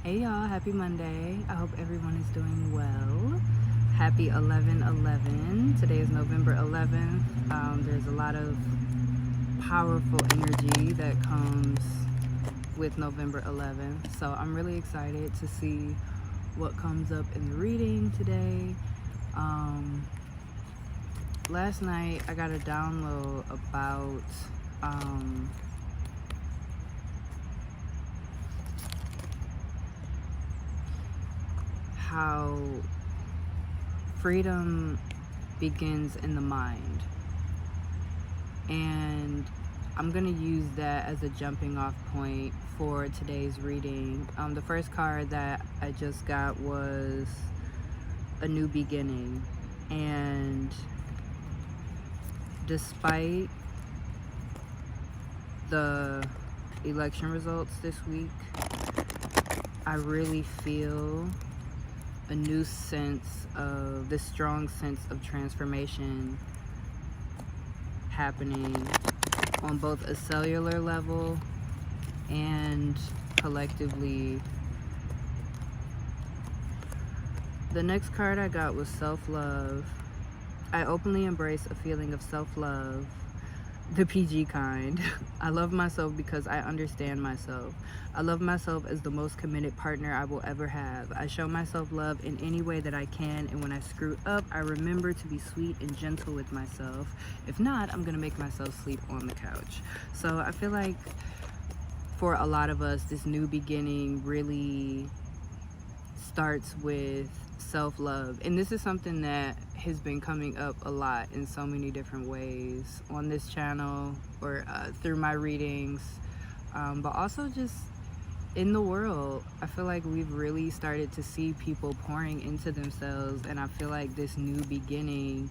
Hey y'all, happy Monday. I hope everyone is doing well. Happy 11/11. Today is November 11th. There's a lot of powerful energy that comes with November 11th. So I'm really excited to see what comes up in the reading today. Last night I got a download about how freedom begins in the mind, and I'm gonna use that as a jumping off point for today's reading. The first card that I just got was a new beginning, and despite the election results this week, I really feel a new sense of this strong sense of transformation happening on both a cellular level and collectively. The next card I got was self-love. I openly embrace a feeling of self-love, the PG kind. I love myself because I understand myself. I love myself as the most committed partner I will ever have. I show myself love in any way that I can, and when I screw up, I remember to be sweet and gentle with myself. If not, I'm gonna make myself sleep on the couch. So I feel like for a lot of us, this new beginning really starts with self-love, and this is something that has been coming up a lot in so many different ways on this channel or through my readings, but also just in the world. I feel like we've really started to see people pouring into themselves, and I feel like this new beginning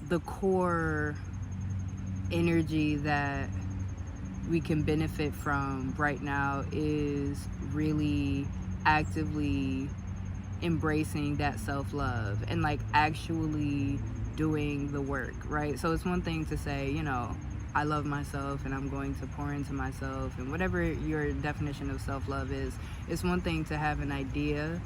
the core energy that we can benefit from right now is really actively embracing that self-love and like actually doing the work, right? So it's one thing to say, you know, I love myself and I'm going to pour into myself, and whatever your definition of self-love is, it's one thing to have an idea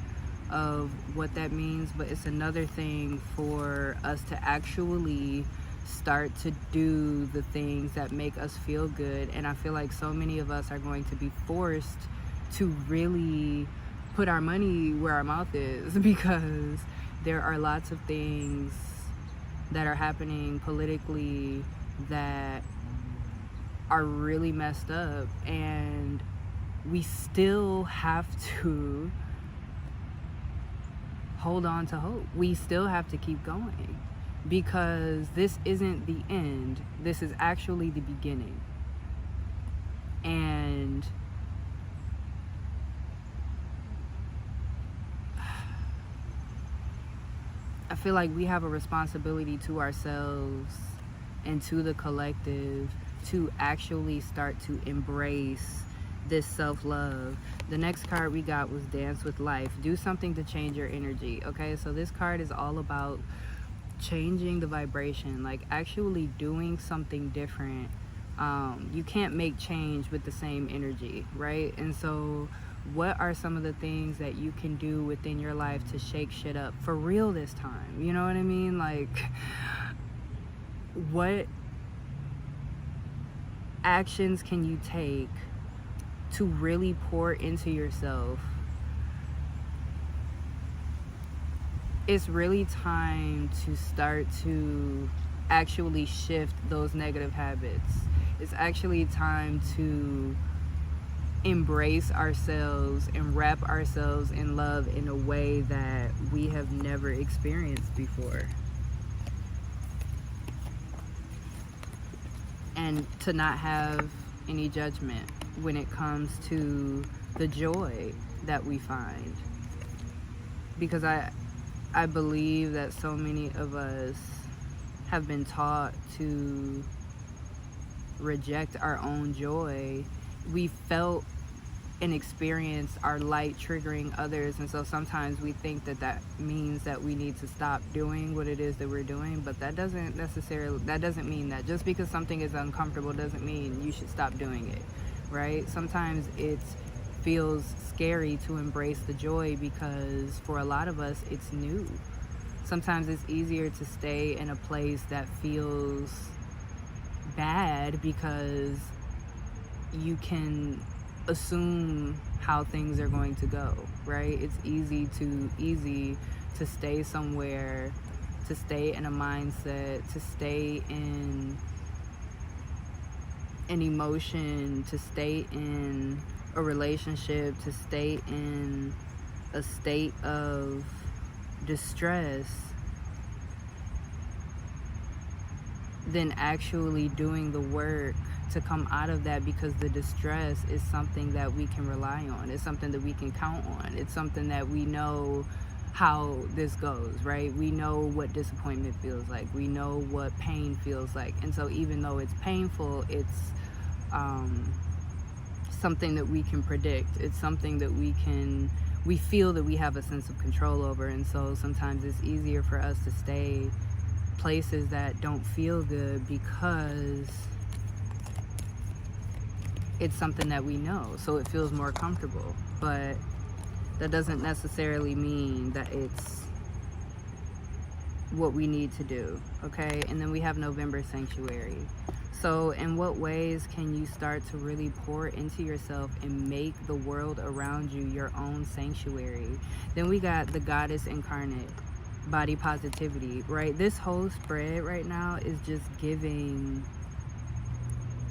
of what that means, but it's another thing for us to actually start to do the things that make us feel good. And I feel like so many of us are going to be forced to really put our money where our mouth is, because there are lots of things that are happening politically that are really messed up, and we still have to hold on to hope. We still have to keep going, because this isn't the end. This is actually the beginning. And I feel like we have a responsibility to ourselves and to the collective to actually start to embrace this self-love. The next card we got was Dance with Life. Do something to change your energy. Okay, so this card is all about changing the vibration, like actually doing something different. You can't make change with the same energy, right? And so what are some of the things that you can do within your life to shake shit up for real this time? You know what I mean? Like, what actions can you take to really pour into yourself? It's really time to start to actually shift those negative habits. It's actually time to embrace ourselves and wrap ourselves in love in a way that we have never experienced before. And to not have any judgment when it comes to the joy that we find. Because I believe that so many of us have been taught to reject our own joy. We felt and experience our light triggering others. And so sometimes we think that that means that we need to stop doing what it is that we're doing, but that doesn't mean that. Just because something is uncomfortable doesn't mean you should stop doing it, right? Sometimes it feels scary to embrace the joy because for a lot of us it's new. Sometimes it's easier to stay in a place that feels bad because you can assume how things are going to go, right? It's easy to stay somewhere, to stay in a mindset, to stay in an emotion, to stay in a relationship, to stay in a state of distress than actually doing the work to come out of that, because the distress is something that we can rely on. It's something that we can count on. It's something that we know how this goes, right? We know what disappointment feels like. We know what pain feels like. And so even though it's painful, it's something that we can predict. It's something that we feel that we have a sense of control over. And so sometimes it's easier for us to stay places that don't feel good because it's something that we know, so it feels more comfortable. But that doesn't necessarily mean that it's what we need to do, okay? And then we have November Sanctuary. So in what ways can you start to really pour into yourself and make the world around you your own sanctuary? Then we got the Goddess Incarnate, Body Positivity, right? This whole spread right now is just giving,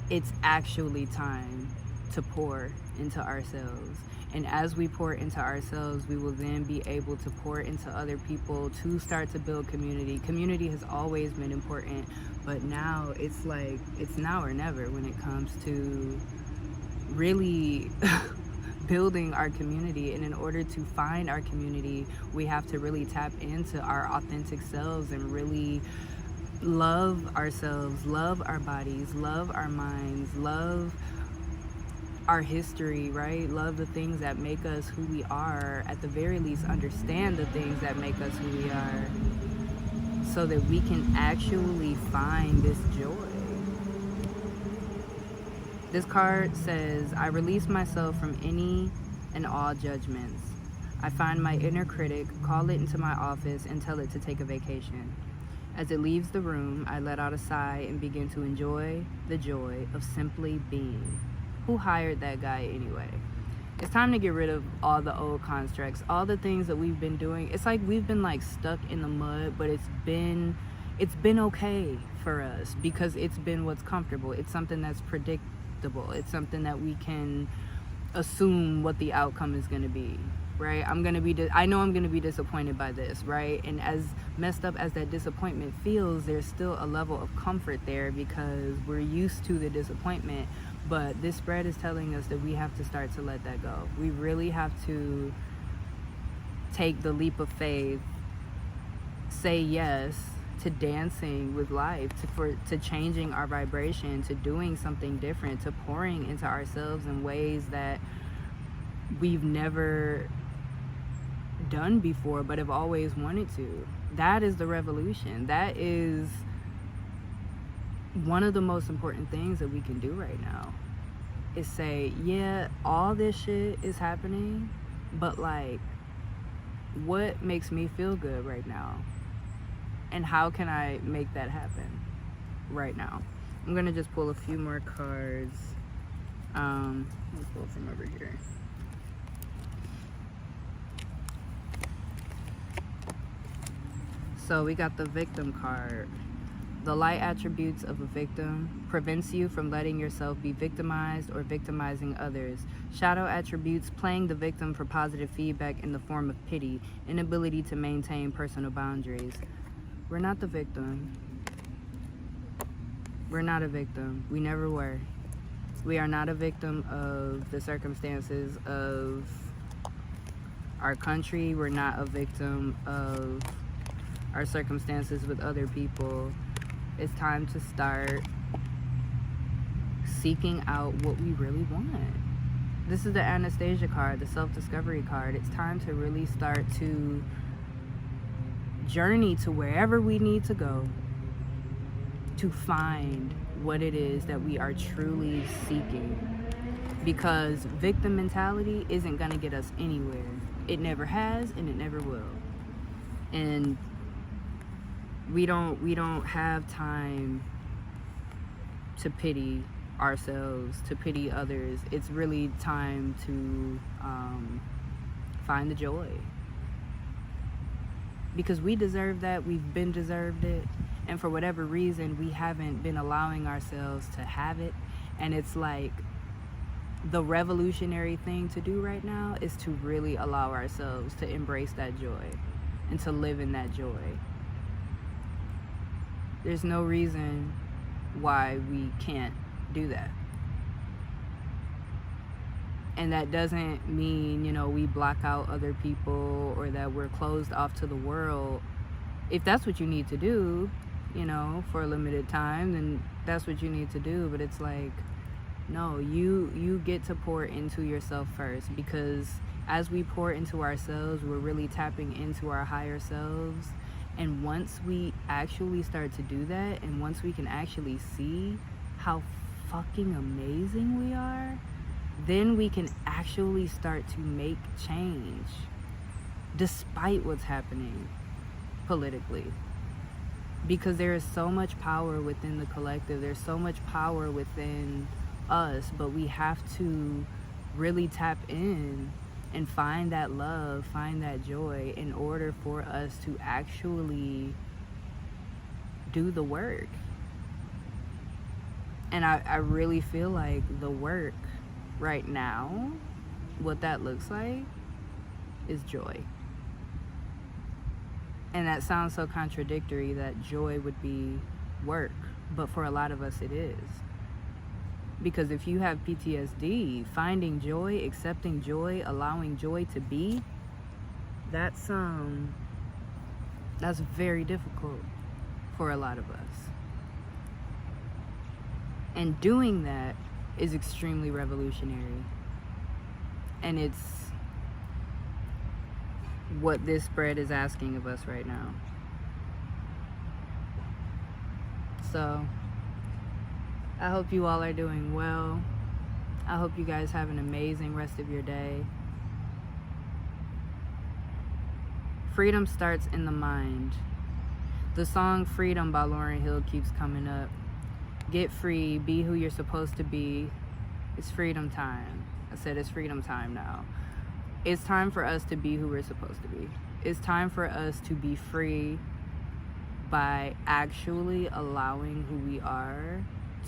it's actually time to pour into ourselves. And as we pour into ourselves, we will then be able to pour into other people to start to build community. Community has always been important, but now it's like, it's now or never when it comes to really building our community. And in order to find our community, we have to really tap into our authentic selves and really love ourselves, love our bodies, love our minds, love our history, right? Love the things that make us who we are. At the very least, understand the things that make us who we are, so that we can actually find this joy. This card says, I release myself from any and all judgments. I find my inner critic, call it into my office, and tell it to take a vacation. As it leaves the room, I let out a sigh and begin to enjoy the joy of simply being. Who hired that guy anyway? It's time to get rid of all the old constructs, all the things that we've been doing. It's like we've been like stuck in the mud, but it's been okay for us because it's been what's comfortable. It's something that's predictable. It's something that we can assume what the outcome is going to be, right? I know I'm going to be disappointed by this, right? And as messed up as that disappointment feels, there's still a level of comfort there because we're used to the disappointment. But this spread is telling us that we have to start to let that go. We really have to take the leap of faith, say yes to dancing with life, to changing our vibration, to doing something different, to pouring into ourselves in ways that we've never done before but have always wanted to. That is the revolution. That is one of the most important things that we can do right now, is say, yeah, all this shit is happening, but like, what makes me feel good right now? And how can I make that happen right now? I'm gonna just pull a few more cards. Let me pull from over here. So we got the victim card. The light attributes of a victim prevents you from letting yourself be victimized or victimizing others. Shadow attributes: playing the victim for positive feedback in the form of pity, inability to maintain personal boundaries. We're not the victim. We're not a victim. We never were. We are not a victim of the circumstances of our country. We're not a victim of our circumstances with other people. It's time to start seeking out what we really want. This is the Anastasia card, the self-discovery card. It's time to really start to journey to wherever we need to go to find what it is that we are truly seeking. Because victim mentality isn't going to get us anywhere. It never has, and it never will. And we don't have time to pity ourselves, to pity others. It's really time to find the joy, because we deserve that. We've been deserved it, and for whatever reason we haven't been allowing ourselves to have it. And it's like the revolutionary thing to do right now is to really allow ourselves to embrace that joy and to live in that joy. There's no reason why we can't do that. And that doesn't mean, we block out other people or that we're closed off to the world. If that's what you need to do, for a limited time, then that's what you need to do. But it's like, no, you get to pour into yourself first, because as we pour into ourselves, we're really tapping into our higher selves. And once we actually start to do that, and once we can actually see how fucking amazing we are, then we can actually start to make change despite what's happening politically. Because there is so much power within the collective, there's so much power within us, but we have to really tap in and find that love, find that joy, in order for us to actually do the work. And I really feel like the work right now, what that looks like is joy. And that sounds so contradictory, that joy would be work, but for a lot of us it is. Because if you have PTSD, finding joy, accepting joy, allowing joy to be, that's very difficult for a lot of us. And doing that is extremely revolutionary. And it's what this spread is asking of us right now. So I hope you all are doing well. I hope you guys have an amazing rest of your day. Freedom starts in the mind. The song Freedom by Lauryn Hill keeps coming up. Get free, be who you're supposed to be. It's freedom time. I said it's freedom time now. It's time for us to be who we're supposed to be. It's time for us to be free by actually allowing who we are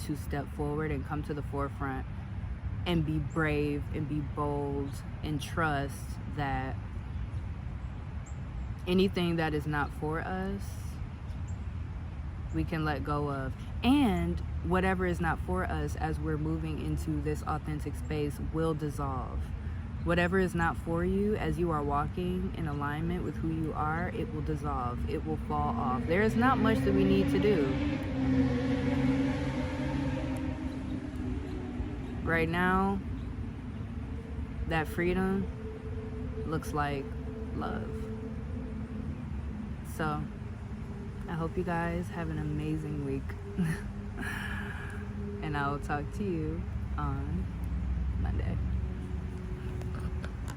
to step forward and come to the forefront and be brave and be bold and trust that anything that is not for us, we can let go of. And whatever is not for us as we're moving into this authentic space will dissolve. Whatever is not for you as you are walking in alignment with who you are, it will dissolve. It will fall off. There is not much that we need to do. Right now, that freedom looks like love. So, I hope you guys have an amazing week. And I will talk to you on Monday.